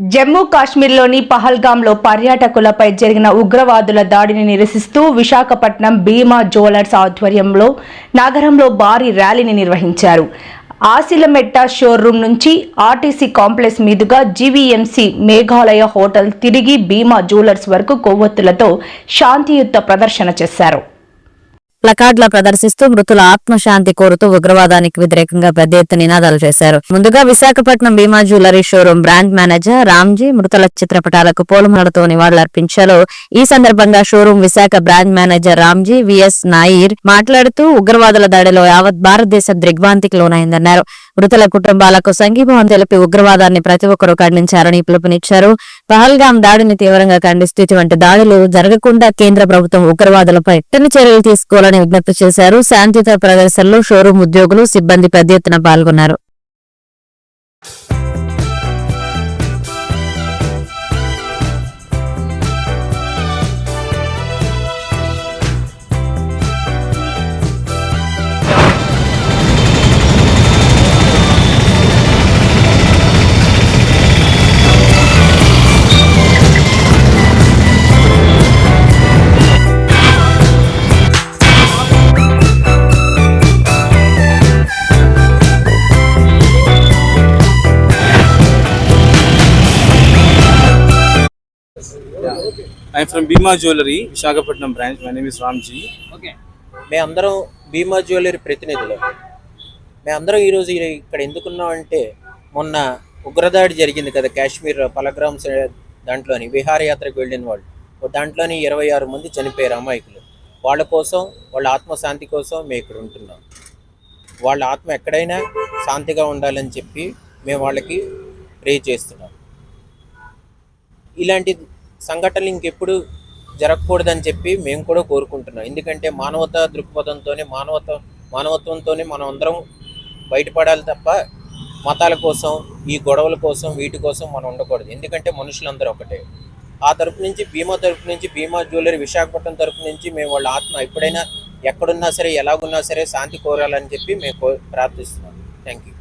జమ్మూ కాశ్మీర్లోని పహల్గాంలో పర్యాటకులపై జరిగిన ఉగ్రవాదుల దాడిని నిరసిస్తూ విశాఖపట్నం భీమా జ్యువెలర్స్ ఆధ్వర్యంలో నగరంలో భారీ ర్యాలీని నిర్వహించారు. ఆసిలమెట్ట షోరూం నుంచి ఆర్టీసీ కాంప్లెక్స్ మీదుగా జీవీఎంసీ మేఘాలయ హోటల్ తిరిగి భీమా జ్యువెలర్స్ వరకు కొవ్వొత్తులతో శాంతియుత ప్రదర్శన చేశారు. ప్లకార్డుల ప్రదర్శిస్తూ మృతుల ఆత్మశాంతి కోరుతూ ఉగ్రవాదానికి వ్యతిరేకంగా పెద్ద ఎత్తున నినాదాలు చేశారు. ముందుగా Visakhapatnam Bhima jewellery showroom brand manager Ramji మృతుల చిత్రపటాలకు పూలమాలతో నివాళులర్పించారు. ఈ సందర్భంగా showroom Visakha brand manager Ramji VS Nair మాట్లాడుతూ ఉగ్రవాదుల దాడిలో యావత్ భారతదేశం దిగ్భ్రాంతికి లోనైందన్నారు. మృతుల కుటుంబాలకు సంఘీభావం తెలిపి ఉగ్రవాదాన్ని ప్రతి ఒక్కరూ ఖండించారని పిలుపునిచ్చారు. పహల్గాం దాడిని తీవ్రంగా ఖండిస్తూ ఇటువంటి దాడులు జరగకుండా కేంద్ర ప్రభుత్వం ఉగ్రవాదులపై కఠిన చర్యలు తీసుకోవాలని విజ్ఞప్తి చేశారు. శాంతియుత ప్రదర్శనలో షోరూం ఉద్యోగులు సిబ్బంది పెద్ద ఎత్తున పాల్గొన్నారు. I'm from Bhima Jewelry, Visakhapatnam branch. My name is Ramji. Okay, మేమందరం భీమా జ్యువెలరీ ప్రతినిధులు. మేమందరం ఈరోజు ఇక్కడ ఎందుకున్నాం అంటే, మొన్న ఉగ్రదాడి జరిగింది కదా కాశ్మీర్ పహల్గాం దాంట్లోని విహారయాత్రకు వెళ్ళిన వాళ్ళు దాంట్లోని 26 మంది చనిపోయారు అమాయకులు. వాళ్ళ కోసం, వాళ్ళ ఆత్మశాంతి కోసం మేము ఇక్కడ ఉంటున్నాం. వాళ్ళ ఆత్మ ఎక్కడైనా శాంతిగా ఉండాలని చెప్పి మేము వాళ్ళకి ప్రే చేస్తున్నాం. ఇలాంటి సంఘటనలు ఇంకెప్పుడు జరగకూడదని చెప్పి మేము కూడా కోరుకుంటున్నాం. ఎందుకంటే మానవతా దృక్పథంతోనే మానవత్వంతోనే మనం అందరం బయటపడాలి తప్ప మతాల కోసం, ఈ గొడవల కోసం, వీటి కోసం మనం ఉండకూడదు. ఎందుకంటే మనుషులందరూ ఒకటే. ఆ తరపు నుంచి భీమా జ్యువెలరీ విశాఖపట్నం తరపు నుంచి మేము వాళ్ళ ఆత్మ ఎప్పుడైనా ఎక్కడున్నా సరే, ఎలాగున్నా సరే శాంతి కోరాలని చెప్పి మేము ప్రార్థిస్తున్నాం. Thank you.